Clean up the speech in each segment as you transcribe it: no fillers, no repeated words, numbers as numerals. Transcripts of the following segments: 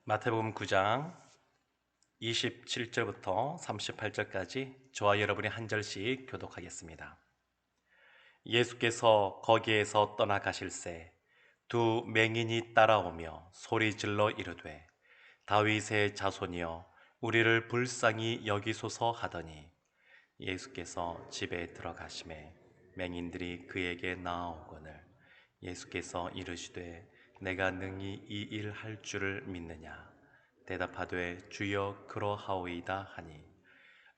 마태복음 9장 27절부터 38절까지 저와 여러분이 한 절씩 교독하겠습니다. 예수께서 거기에서 떠나가실새 두 맹인이 따라오며 소리질러 이르되 다윗의 자손이여 우리를 불쌍히 여기소서 하더니 예수께서 집에 들어가시매 맹인들이 그에게 나아오거늘 예수께서 이르시되 내가 능히 이 일 할 줄을 믿느냐 대답하되 주여 그러하오이다 하니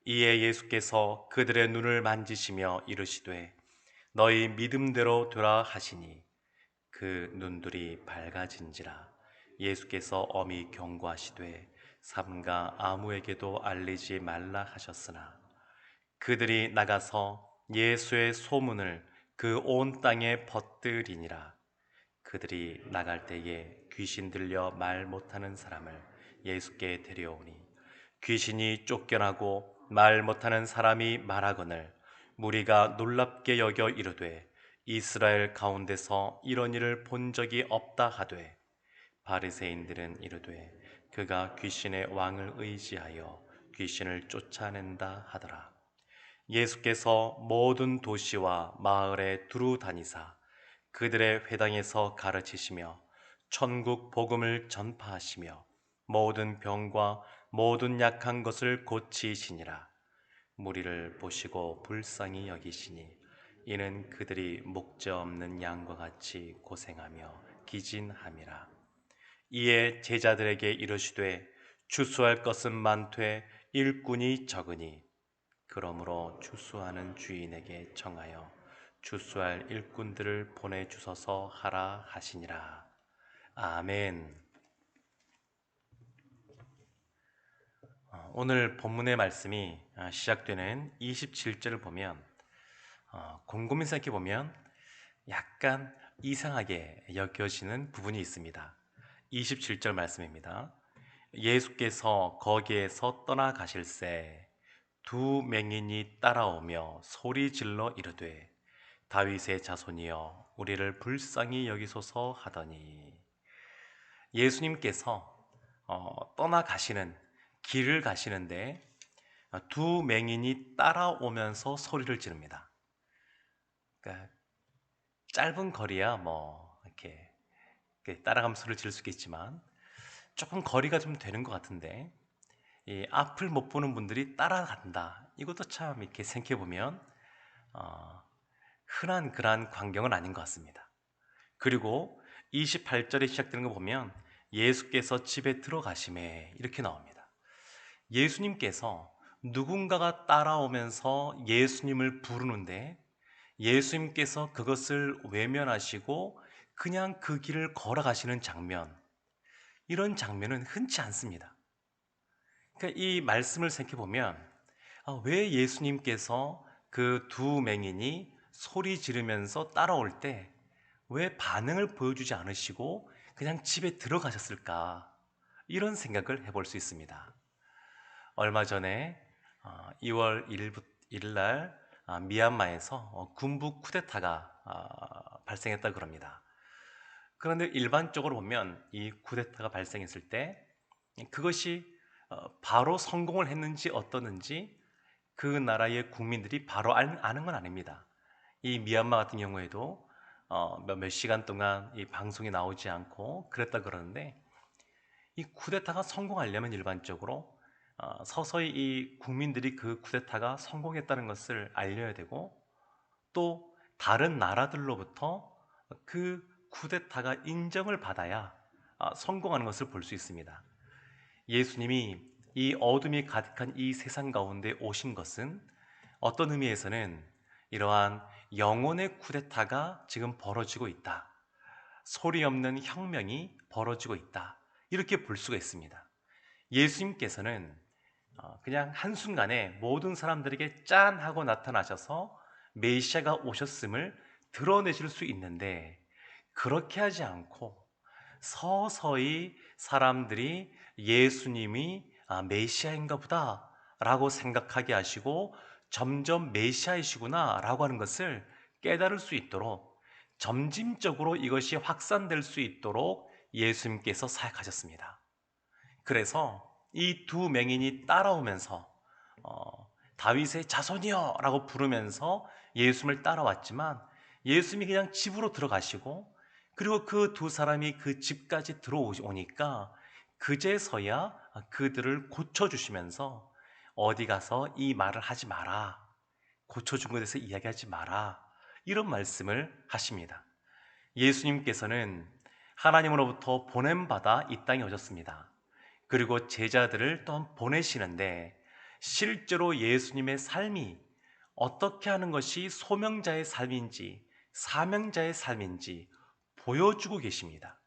이에 예수께서 그들의 눈을 만지시며 이르시되 너희 믿음대로 되라 하시니 그 눈들이 밝아진지라. 예수께서 엄히 경고하시되 삼가 아무에게도 알리지 말라 하셨으나 그들이 나가서 예수의 소문을 그 온 땅에 퍼뜨리니라. 그들이 나갈 때에 귀신 들려 말 못하는 사람을 예수께 데려오니 귀신이 쫓겨나고 말 못하는 사람이 말하거늘 무리가 놀랍게 여겨 이르되 이스라엘 가운데서 이런 일을 본 적이 없다 하되 바리새인들은 이르되 그가 귀신의 왕을 의지하여 귀신을 쫓아낸다 하더라. 예수께서 모든 도시와 마을에 두루 다니사 그들의 회당에서 가르치시며 천국 복음을 전파하시며 모든 병과 모든 약한 것을 고치시니라. 무리를 보시고 불쌍히 여기시니 이는 그들이 목자 없는 양과 같이 고생하며 기진함이라. 이에 제자들에게 이르시되 추수할 것은 많되 일꾼이 적으니 그러므로 추수하는 주인에게 청하여 추수할 일꾼들을 보내주소서 하라 하시니라. 아멘. 오늘 본문의 말씀이 시작되는 27절을 보면 곰곰이 생각해 보면 약간 이상하게 여겨지는 부분이 있습니다. 27절 말씀입니다. 예수께서 거기에서 떠나가실새 두 맹인이 따라오며 소리질러 이르되 다윗의 자손이여 우리를 불쌍히 여기소서 하더니 예수님께서 떠나가시는 길을 가시는데 두 맹인이 따라오면서 소리를 지릅니다. 그러니까 짧은 거리야 뭐 이렇게 따라가면서 소리를 지를 수 있겠지만 조금 거리가 좀 되는 것 같은데 이 앞을 못 보는 분들이 따라간다. 이것도 참 이렇게 생각해 보면 흔한 그러한 광경은 아닌 것 같습니다. 그리고 28절에 시작되는 거 보면 예수께서 집에 들어가심에 이렇게 나옵니다. 예수님께서 누군가가 따라오면서 예수님을 부르는데 예수님께서 그것을 외면하시고 그냥 그 길을 걸어가시는 장면, 이런 장면은 흔치 않습니다. 그러니까 이 말씀을 생각해 보면 왜 예수님께서 그 두 맹인이 소리 지르면서 따라올 때 왜 반응을 보여주지 않으시고 그냥 집에 들어가셨을까? 이런 생각을 해볼 수 있습니다. 얼마 전에 2월 1일 날 미얀마에서 군부 쿠데타가 발생했다 그럽니다. 그런데 일반적으로 보면 이 쿠데타가 발생했을 때 그것이 바로 성공을 했는지 어떠는지 그 나라의 국민들이 바로 아는 건 아닙니다. 이 미얀마 같은 경우에도 몇 시간 동안 이 방송이 나오지 않고 그랬다 그러는데 이 쿠데타가 성공하려면 일반적으로 서서히 이 국민들이 그 쿠데타가 성공했다는 것을 알려야 되고 또 다른 나라들로부터 그 쿠데타가 인정을 받아야 성공하는 것을 볼 수 있습니다. 예수님이 이 어둠이 가득한 이 세상 가운데 오신 것은 어떤 의미에서는 이러한 영혼의 쿠데타가 지금 벌어지고 있다. 소리 없는 혁명이 벌어지고 있다. 이렇게 볼 수가 있습니다. 예수님께서는 그냥 한순간에 모든 사람들에게 짠 하고 나타나셔서 메시아가 오셨음을 드러내실 수 있는데 그렇게 하지 않고 서서히 사람들이 예수님이 메시아인가 보다 라고 생각하게 하시고 점점 메시아이시구나 라고 하는 것을 깨달을 수 있도록 점진적으로 이것이 확산될 수 있도록 예수님께서 사역하셨습니다. 그래서 이 두 맹인이 따라오면서 다윗의 자손이여 라고 부르면서 예수님을 따라왔지만 예수님이 그냥 집으로 들어가시고 그리고 그 두 사람이 그 집까지 들어오니까 그제서야 그들을 고쳐주시면서 어디 가서 이 말을 하지 마라. 고쳐준 것에 대해서 이야기하지 마라. 이런 말씀을 하십니다. 예수님께서는 하나님으로부터 보냄받아 이 땅에 오셨습니다. 그리고 제자들을 또 보내시는데 실제로 예수님의 삶이 어떻게 하는 것이 소명자의 삶인지 사명자의 삶인지 보여주고 계십니다.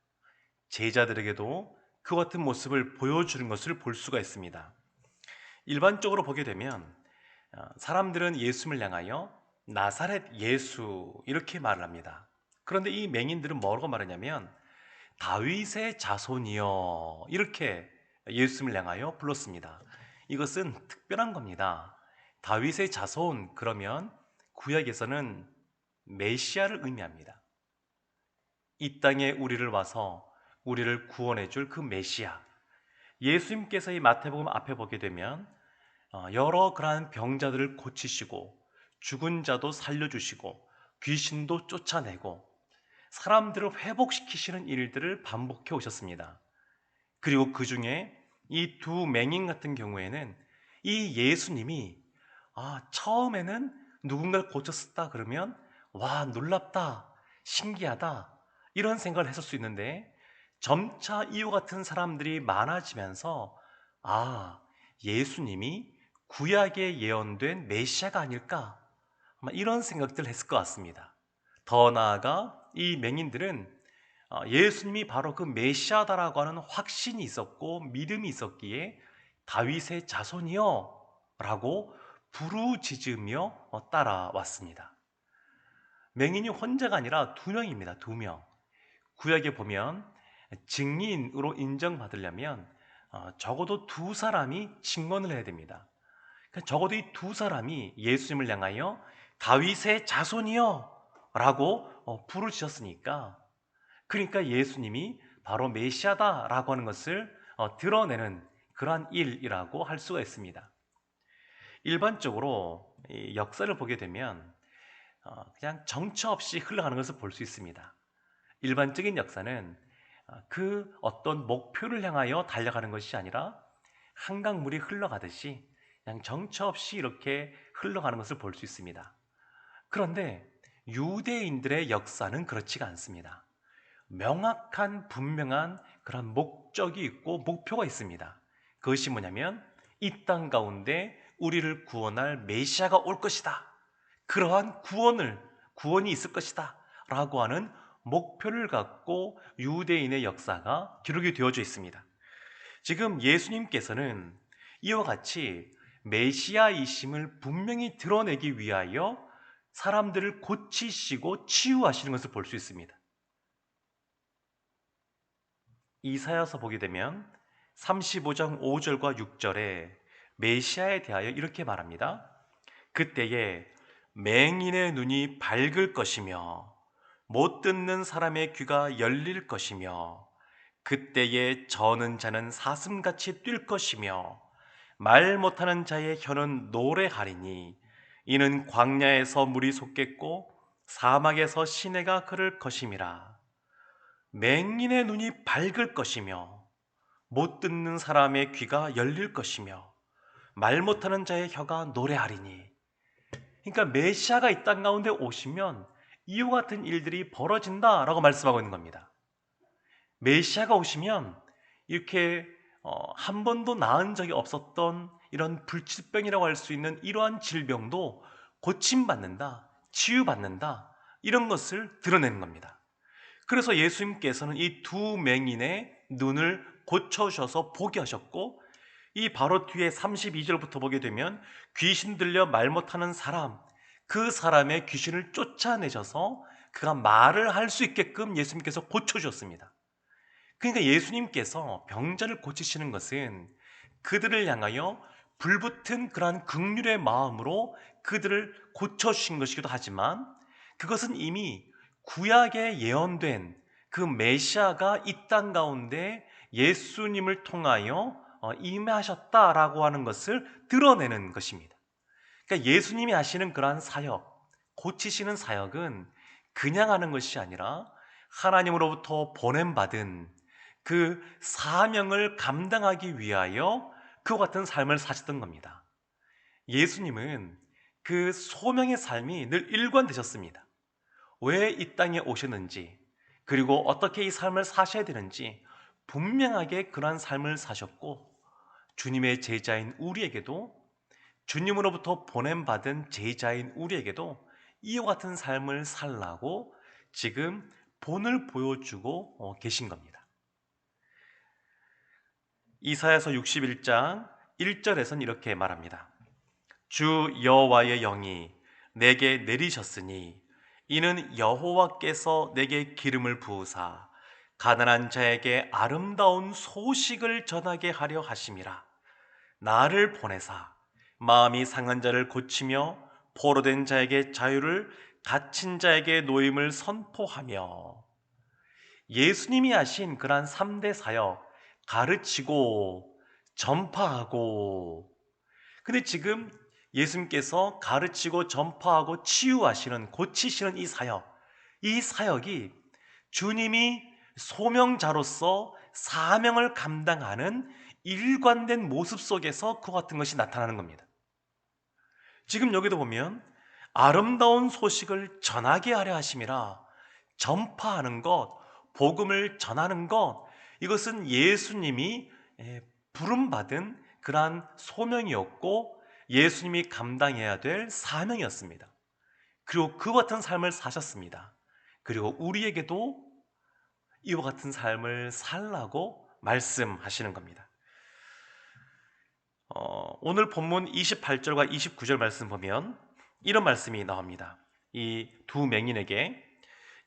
제자들에게도 그 같은 모습을 보여주는 것을 볼 수가 있습니다. 일반적으로 보게 되면 사람들은 예수님을 향하여 나사렛 예수 이렇게 말을 합니다. 그런데 이 맹인들은 뭐라고 말하냐면 다윗의 자손이여 이렇게 예수님을 향하여 불렀습니다. 이것은 특별한 겁니다. 다윗의 자손 그러면 구약에서는 메시아를 의미합니다. 이 땅에 우리를 와서 우리를 구원해 줄 그 메시아. 예수님께서 이 마태복음 앞에 보게 되면 여러 그러한 병자들을 고치시고 죽은 자도 살려주시고 귀신도 쫓아내고 사람들을 회복시키시는 일들을 반복해 오셨습니다. 그리고 그 중에 이 두 맹인 같은 경우에는 이 예수님이 처음에는 누군가를 고쳤었다 그러면 와 놀랍다 신기하다 이런 생각을 했을 수 있는데 점차 이와 같은 사람들이 많아지면서 예수님이 구약에 예언된 메시아가 아닐까 아마 이런 생각들을 했을 것 같습니다. 더 나아가 이 맹인들은 예수님이 바로 그 메시아다라고 하는 확신이 있었고 믿음이 있었기에 다윗의 자손이여 라고 부르짖으며 따라왔습니다. 맹인이 혼자가 아니라 두 명입니다. 두 명. 구약에 보면 증인으로 인정받으려면 적어도 두 사람이 증언을 해야 됩니다. 그러니까 적어도 이 두 사람이 예수님을 향하여 다윗의 자손이여 라고 부르셨으니까 그러니까 예수님이 바로 메시아다라고 하는 것을 드러내는 그러한 일이라고 할 수가 있습니다. 일반적으로 이 역사를 보게 되면 그냥 정처 없이 흘러가는 것을 볼 수 있습니다. 일반적인 역사는 그 어떤 목표를 향하여 달려가는 것이 아니라 한강물이 흘러가듯이 그냥 정처 없이 이렇게 흘러가는 것을 볼 수 있습니다. 그런데 유대인들의 역사는 그렇지가 않습니다. 명확한 분명한 그런 목적이 있고 목표가 있습니다. 그것이 뭐냐면 이 땅 가운데 우리를 구원할 메시아가 올 것이다. 그러한 구원이 있을 것이다. 라고 하는 목표를 갖고 유대인의 역사가 기록이 되어져 있습니다. 지금 예수님께서는 이와 같이 메시아이심을 분명히 드러내기 위하여 사람들을 고치시고 치유하시는 것을 볼 수 있습니다. 이사야서 보게 되면 35장 5절과 6절에 메시아에 대하여 이렇게 말합니다. 그때에 맹인의 눈이 밝을 것이며 못 듣는 사람의 귀가 열릴 것이며 그때에 저는 자는 사슴같이 뛸 것이며 말 못하는 자의 혀는 노래하리니 이는 광야에서 물이 솟겠고 사막에서 시내가 흐를 것임이라. 맹인의 눈이 밝을 것이며 못 듣는 사람의 귀가 열릴 것이며 말 못하는 자의 혀가 노래하리니. 그러니까 메시아가 이 땅 가운데 오시면 이와 같은 일들이 벌어진다라고 말씀하고 있는 겁니다. 메시아가 오시면 이렇게 한 번도 나은 적이 없었던 이런 불치병이라고 할 수 있는 이러한 질병도 고침받는다, 치유받는다 이런 것을 드러내는 겁니다. 그래서 예수님께서는 이 두 맹인의 눈을 고쳐주셔서 보게 하셨고 이 바로 뒤에 32절부터 보게 되면 귀신 들려 말 못하는 사람 그 사람의 귀신을 쫓아내셔서 그가 말을 할 수 있게끔 예수님께서 고쳐주셨습니다. 그러니까 예수님께서 병자를 고치시는 것은 그들을 향하여 불붙은 그러한 긍휼의 마음으로 그들을 고쳐주신 것이기도 하지만 그것은 이미 구약에 예언된 그 메시아가 이 땅 가운데 예수님을 통하여 임하셨다라고 하는 것을 드러내는 것입니다. 그러니까 예수님이 하시는 그러한 사역, 고치시는 사역은 그냥 하는 것이 아니라 하나님으로부터 보냄받은 그 사명을 감당하기 위하여 그와 같은 삶을 사셨던 겁니다. 예수님은 그 소명의 삶이 늘 일관되셨습니다. 왜 이 땅에 오셨는지, 그리고 어떻게 이 삶을 사셔야 되는지 분명하게 그러한 삶을 사셨고, 주님의 제자인 우리에게도, 주님으로부터 보냄받은 제자인 우리에게도 이와 같은 삶을 살라고 지금 본을 보여주고 계신 겁니다. 이사야서 61장 1절에서는 이렇게 말합니다. 주 여호와의 영이 내게 내리셨으니 이는 여호와께서 내게 기름을 부으사 가난한 자에게 아름다운 소식을 전하게 하려 하심이라. 나를 보내사 마음이 상한 자를 고치며 포로된 자에게 자유를, 갇힌 자에게 노임을 선포하며. 예수님이 하신 그러한 3대 사역, 가르치고 전파하고. 근데 지금 예수님께서 가르치고 전파하고 치유하시는, 고치시는 이 사역이 주님이 소명자로서 사명을 감당하는 일관된 모습 속에서 그와 같은 것이 나타나는 겁니다. 지금 여기도 보면 아름다운 소식을 전하게 하려 하심이라. 전파하는 것, 복음을 전하는 것, 이것은 예수님이 부름받은 그러한 소명이었고 예수님이 감당해야 될 사명이었습니다. 그리고 그와 같은 삶을 사셨습니다. 그리고 우리에게도 이와 같은 삶을 살라고 말씀하시는 겁니다. 오늘 본문 28절과 29절 말씀 보면 이런 말씀이 나옵니다. 이 두 맹인에게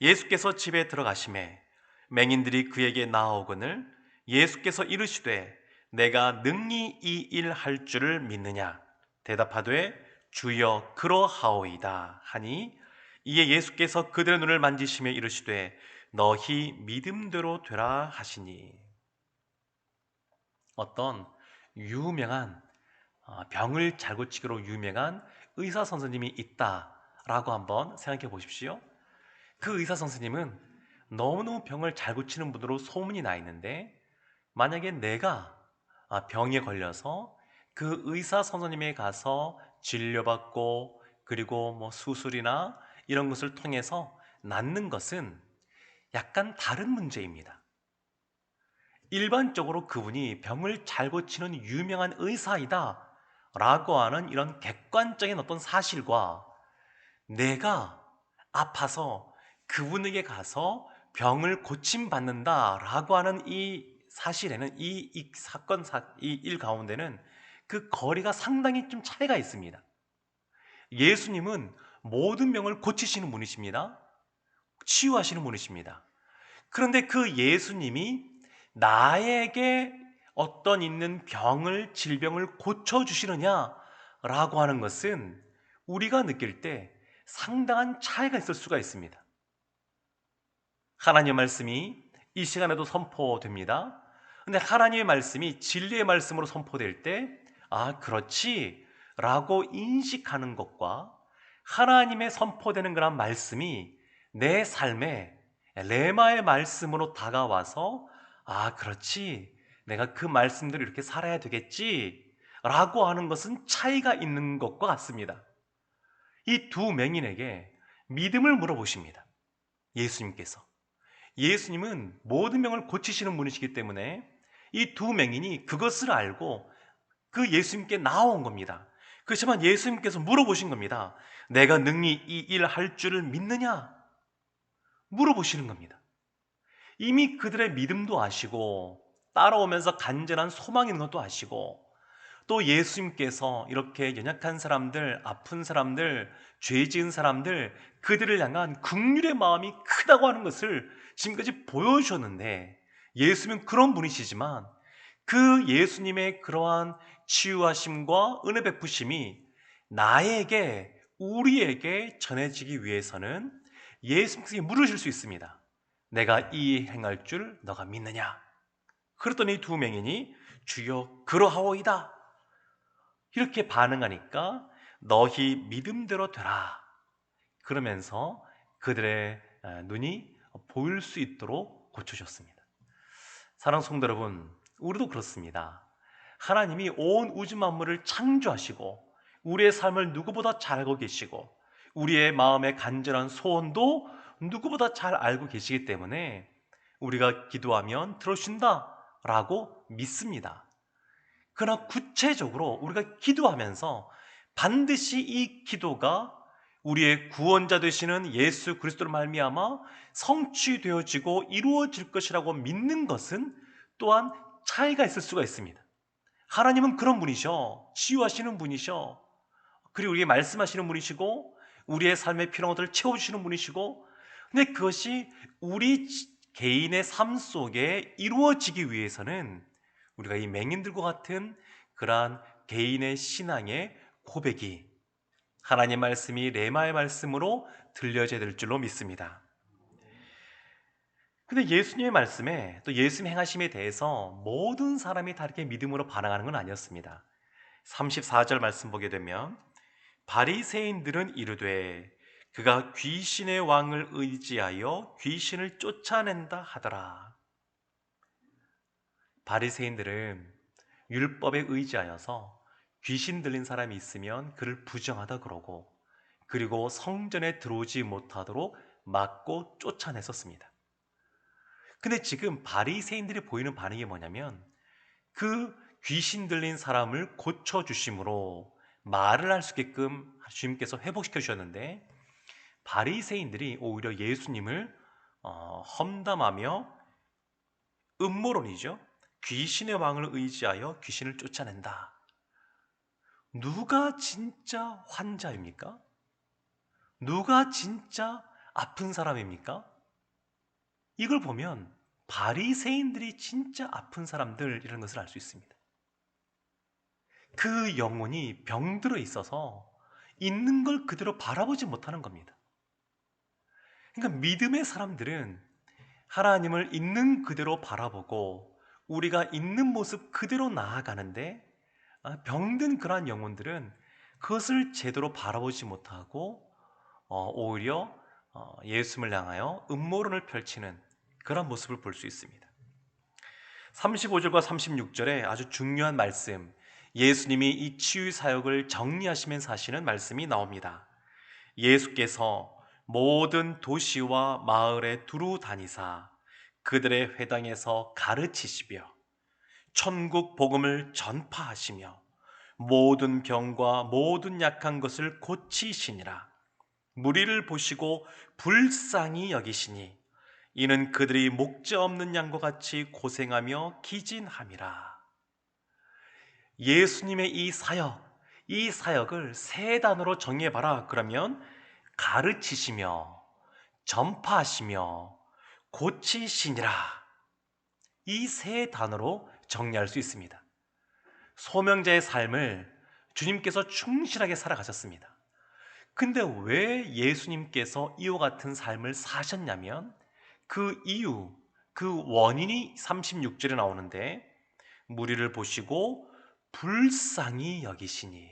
예수께서 집에 들어가심에 맹인들이 그에게 나아오거늘 예수께서 이르시되 내가 능히 이 일 할 줄을 믿느냐? 대답하되 주여 그러하오이다 하니, 이에 예수께서 그들의 눈을 만지시며 이르시되 너희 믿음대로 되라 하시니. 어떤 유명한 병을 잘 고치기로 유명한 의사 선생님이 있다라고 한번 생각해 보십시오. 그 의사 선생님은 너무너무 병을 잘 고치는 분으로 소문이 나 있는데, 만약에 내가 병에 걸려서 그 의사 선생님에 가서 진료받고 그리고 뭐 수술이나 이런 것을 통해서 낫는 것은 약간 다른 문제입니다. 일반적으로 그분이 병을 잘 고치는 유명한 의사이다 라고 하는 이런 객관적인 어떤 사실과, 내가 아파서 그분에게 가서 병을 고침받는다 라고 하는 이 사실에는, 이 사건, 이 일 가운데는 그 거리가 상당히 좀 차이가 있습니다. 예수님은 모든 병을 고치시는 분이십니다. 치유하시는 분이십니다. 그런데 그 예수님이 나에게 어떤 있는 병을, 질병을 고쳐주시느냐라고 하는 것은 우리가 느낄 때 상당한 차이가 있을 수가 있습니다. 하나님의 말씀이 이 시간에도 선포됩니다. 근데 하나님의 말씀이 진리의 말씀으로 선포될 때, 그렇지 라고 인식하는 것과 하나님의 선포되는 그런 말씀이 내 삶에 레마의 말씀으로 다가와서 그렇지, 내가 그 말씀대로 이렇게 살아야 되겠지 라고 하는 것은 차이가 있는 것과 같습니다. 이 두 맹인에게 믿음을 물어보십니다. 예수님께서. 예수님은 모든 병을 고치시는 분이시기 때문에 이 두 맹인이 그것을 알고 그 예수님께 나온 겁니다. 그렇지만 예수님께서 물어보신 겁니다. 내가 능히 이 일 할 줄을 믿느냐? 물어보시는 겁니다. 이미 그들의 믿음도 아시고 따라오면서 간절한 소망이 있는 것도 아시고, 또 예수님께서 이렇게 연약한 사람들, 아픈 사람들, 죄 지은 사람들, 그들을 향한 긍휼의 마음이 크다고 하는 것을 지금까지 보여주셨는데, 예수님은 그런 분이시지만 그 예수님의 그러한 치유하심과 은혜 베푸심이 나에게, 우리에게 전해지기 위해서는 예수님께 물으실 수 있습니다. 내가 이 행할 줄 너가 믿느냐? 그랬더니 두 맹인이 주여 그러하오이다 이렇게 반응하니까 너희 믿음대로 되라 그러면서 그들의 눈이 보일 수 있도록 고쳐줬습니다. 사랑하는 성도 여러분, 우리도 그렇습니다. 하나님이 온 우주 만물을 창조하시고 우리의 삶을 누구보다 잘 알고 계시고 우리의 마음의 간절한 소원도 누구보다 잘 알고 계시기 때문에 우리가 기도하면 들어주신다라고 믿습니다. 그러나 구체적으로 우리가 기도하면서 반드시 이 기도가 우리의 구원자 되시는 예수 그리스도로 말미암아 성취되어지고 이루어질 것이라고 믿는 것은 또한 차이가 있을 수가 있습니다. 하나님은 그런 분이셔. 치유하시는 분이셔. 그리고 우리에게 말씀하시는 분이시고 우리의 삶의 필요한 것들을 채워주시는 분이시고 근데 그것이 우리 개인의 삶 속에 이루어지기 위해서는 우리가 이 맹인들과 같은 그러한 개인의 신앙의 고백이 하나님 말씀이 레마의 말씀으로 들려져야 될 줄로 믿습니다. 근데 예수님의 말씀에 또 예수님 행하심에 대해서 모든 사람이 다 이렇게 믿음으로 반응하는 건 아니었습니다. 34절 말씀 보게 되면 바리새인들은 이르되 그가 귀신의 왕을 의지하여 귀신을 쫓아낸다 하더라. 바리새인들은 율법에 의지하여서 귀신 들린 사람이 있으면 그를 부정하다 그러고 그리고 성전에 들어오지 못하도록 막고 쫓아냈었습니다. 근데 지금 바리새인들이 보이는 반응이 뭐냐면 그 귀신 들린 사람을 고쳐주심으로 말을 할 수 있게끔 주님께서 회복시켜 주셨는데 바리새인들이 오히려 예수님을 험담하며 음모론이죠. 귀신의 왕을 의지하여 귀신을 쫓아낸다. 누가 진짜 환자입니까? 누가 진짜 아픈 사람입니까? 이걸 보면 바리새인들이 진짜 아픈 사람들이라는 것을 알 수 있습니다. 그 영혼이 병들어 있어서 있는 걸 그대로 바라보지 못하는 겁니다. 그러니까 믿음의 사람들은 하나님을 있는 그대로 바라보고 우리가 있는 모습 그대로 나아가는데 병든 그러한 영혼들은 그것을 제대로 바라보지 못하고 오히려 예수님을 향하여 음모론을 펼치는 그런 모습을 볼 수 있습니다. 35절과 36절에 아주 중요한 말씀, 예수님이 이 치유 사역을 정리하시면서 하시는 말씀이 나옵니다. 예수께서 모든 도시와 마을에 두루 다니사 그들의 회당에서 가르치시며 천국 복음을 전파하시며 모든 병과 모든 약한 것을 고치시니라. 무리를 보시고 불쌍히 여기시니 이는 그들이 목자 없는 양과 같이 고생하며 기진함이라. 예수님의 이 사역을 세 단어로 정의해봐라. 그러면 가르치시며 전파하시며 고치시니라. 이 세 단어로 정리할 수 있습니다. 소명자의 삶을 주님께서 충실하게 살아가셨습니다. 근데 왜 예수님께서 이와 같은 삶을 사셨냐면 그 이유, 그 원인이 36절에 나오는데 무리를 보시고 불쌍히 여기시니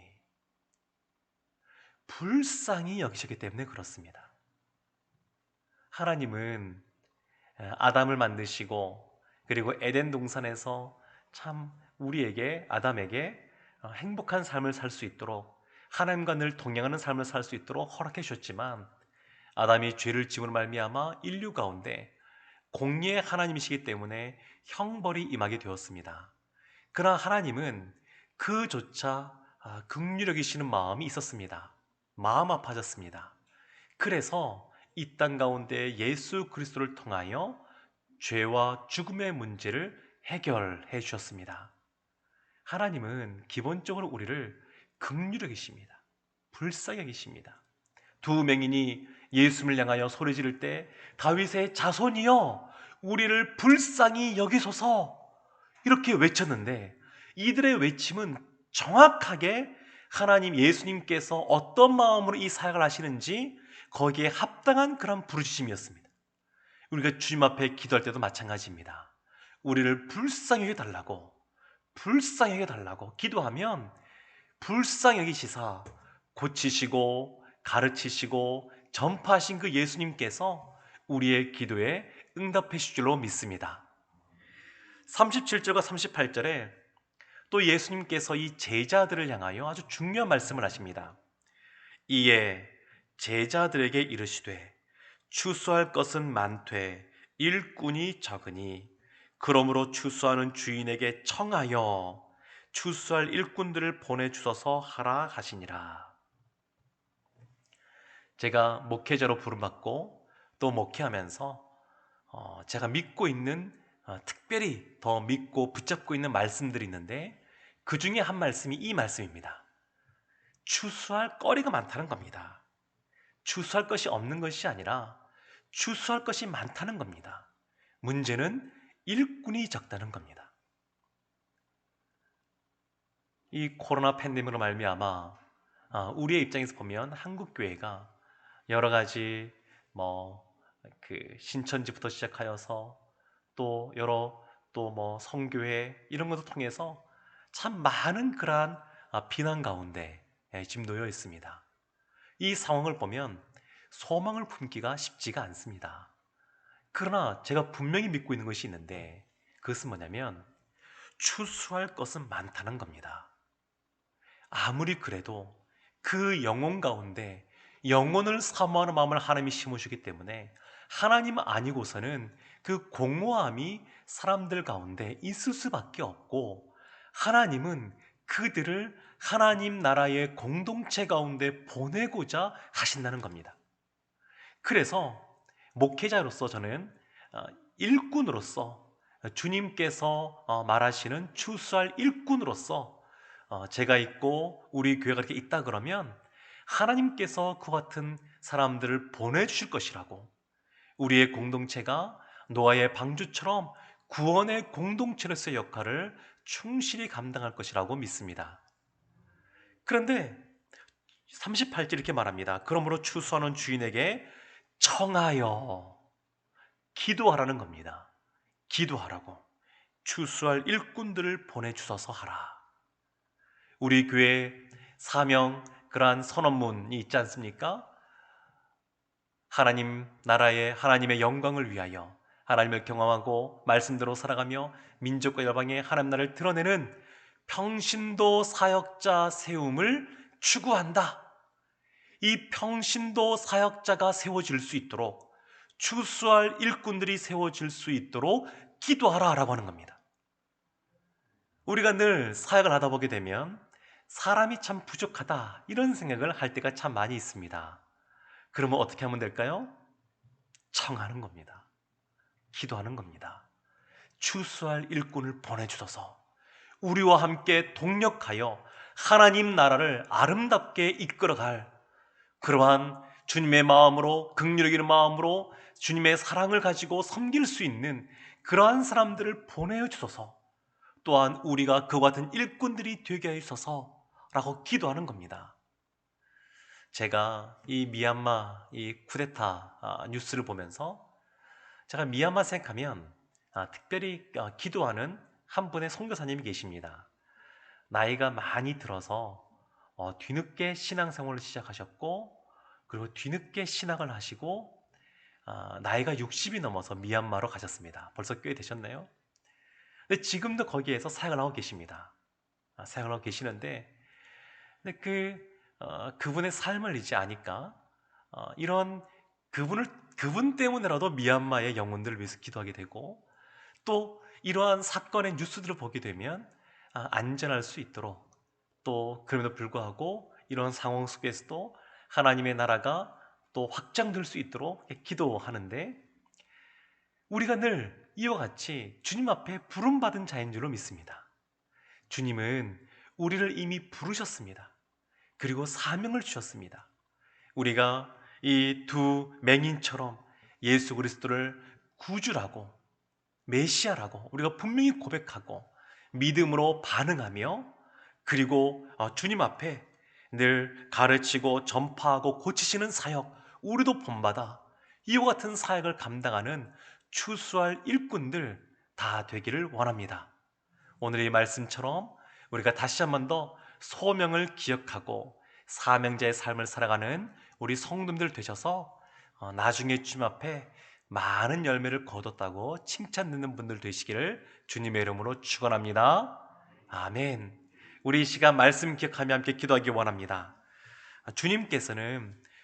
불쌍히 여기셨기 때문에 그렇습니다. 하나님은 아담을 만드시고 그리고 에덴 동산에서 참 우리에게 아담에게 행복한 삶을 살 수 있도록 하나님과 늘 동행하는 삶을 살 수 있도록 허락해 주셨지만 아담이 죄를 지음으로 말미암아 인류 가운데 공의의 하나님이시기 때문에 형벌이 임하게 되었습니다. 그러나 하나님은 그조차 긍휼히 여기시는 마음이 있었습니다. 마음 아파졌습니다. 그래서 이 땅 가운데 예수 그리스도를 통하여 죄와 죽음의 문제를 해결해 주셨습니다. 하나님은 기본적으로 우리를 긍휼히 여기십니다. 불쌍히 여기십니다. 두 맹인이 예수님을 향하여 소리 지를 때 다윗의 자손이여 우리를 불쌍히 여기소서 이렇게 외쳤는데 이들의 외침은 정확하게 하나님 예수님께서 어떤 마음으로 이 사역을 하시는지 거기에 합당한 그런 부르짖음이었습니다. 우리가 주님 앞에 기도할 때도 마찬가지입니다. 우리를 불쌍히 여겨달라고, 불쌍히 여겨달라고 기도하면 불쌍히 여기시사 고치시고 가르치시고 전파하신 그 예수님께서 우리의 기도에 응답해 주실 줄로 믿습니다. 37절과 38절에 또 예수님께서 이 제자들을 향하여 아주 중요한 말씀을 하십니다. 이에 제자들에게 이르시되 추수할 것은 많되 일꾼이 적으니 그러므로 추수하는 주인에게 청하여 추수할 일꾼들을 보내주소서 하라 하시니라. 제가 목회자로 부름받고 또 목회하면서 제가 믿고 있는, 특별히 더 믿고 붙잡고 있는 말씀들이 있는데 그 중에 한 말씀이 이 말씀입니다. 추수할 거리가 많다는 겁니다. 추수할 것이 없는 것이 아니라 추수할 것이 많다는 겁니다. 문제는 일꾼이 적다는 겁니다. 이 코로나 팬데믹으로 말미암아 우리의 입장에서 보면 한국 교회가 여러 가지 신천지부터 시작하여서 또 여러 성교회 이런 것을 통해서 참 많은 그러한 비난 가운데 지금 놓여 있습니다. 이 상황을 보면 소망을 품기가 쉽지가 않습니다. 그러나 제가 분명히 믿고 있는 것이 있는데 그것은 뭐냐면 추수할 것은 많다는 겁니다. 아무리 그래도 그 영혼 가운데 영혼을 사모하는 마음을 하나님이 심으시기 때문에 하나님 아니고서는 그 공허함이 사람들 가운데 있을 수밖에 없고, 하나님은 그들을 하나님 나라의 공동체 가운데 보내고자 하신다는 겁니다. 그래서 목회자로서 저는 일꾼으로서 주님께서 말하시는 추수할 일꾼으로서 제가 있고 우리 교회가 이렇게 있다 그러면 하나님께서 그 같은 사람들을 보내주실 것이라고, 우리의 공동체가 노아의 방주처럼 구원의 공동체로서의 역할을 충실히 감당할 것이라고 믿습니다. 그런데 38절 이렇게 말합니다. 그러므로 추수하는 주인에게 청하여 기도하라는 겁니다. 기도하라고, 추수할 일꾼들을 보내주셔서 하라. 우리 교회 사명, 그러한 선언문이 있지 않습니까? 하나님 나라의 하나님의 영광을 위하여 하나님을 경험하고 말씀대로 살아가며 민족과 열방의 하나님 나라를 드러내는 평신도 사역자 세움을 추구한다. 이 평신도 사역자가 세워질 수 있도록, 추수할 일꾼들이 세워질 수 있도록 기도하라 라고 하는 겁니다. 우리가 늘 사역을 하다 보게 되면 사람이 참 부족하다 이런 생각을 할 때가 참 많이 있습니다. 그러면 어떻게 하면 될까요? 청하는 겁니다. 기도하는 겁니다. 추수할 일꾼을 보내주셔서 우리와 함께 동력하여 하나님 나라를 아름답게 이끌어갈 그러한 주님의 마음으로, 긍휼히 여기는 마음으로 주님의 사랑을 가지고 섬길 수 있는 그러한 사람들을 보내주셔서, 또한 우리가 그와 같은 일꾼들이 되게 하셔서 라고 기도하는 겁니다. 제가 이 미얀마 이 쿠데타 뉴스를 보면서 제가 미얀마 생각하면 특별히 기도하는 한 분의 선교사님이 계십니다. 나이가 많이 들어서 뒤늦게 신앙생활을 시작하셨고, 그리고 뒤늦게 신학을 하시고 나이가 60이 넘어서 미얀마로 가셨습니다. 벌써 꽤 되셨네요. 근데 지금도 거기에서 사역을 하고 계십니다. 사역을 하고 계시는데, 근데 그분의 삶을 이제 아니까 이런 그분 때문에라도 미얀마의 영혼들을 위해서 기도하게 되고, 또 이러한 사건의 뉴스들을 보게 되면 안전할 수 있도록, 또 그럼에도 불구하고 이런 상황 속에서도 하나님의 나라가 또 확장될 수 있도록 기도하는데, 우리가 늘 이와 같이 주님 앞에 부름받은 자인 줄로 믿습니다. 주님은 우리를 이미 부르셨습니다. 그리고 사명을 주셨습니다. 우리가 이 두 맹인처럼 예수 그리스도를 구주라고, 메시아라고 우리가 분명히 고백하고 믿음으로 반응하며, 그리고 주님 앞에 늘 가르치고 전파하고 고치시는 사역, 우리도 본받아 이와 같은 사역을 감당하는 추수할 일꾼들 다 되기를 원합니다. 오늘 이 말씀처럼 우리가 다시 한 번 더 소명을 기억하고 사명자의 삶을 살아가는 우리 성도님들 되셔서 나중에 주님 앞에 많은 열매를 거뒀다고 칭찬 듣는 분들 되시기를 주님의 이름으로 축원합니다. 아멘. 우리 이 시간 말씀 기억하며 함께 기도하기 원합니다. 주님께서는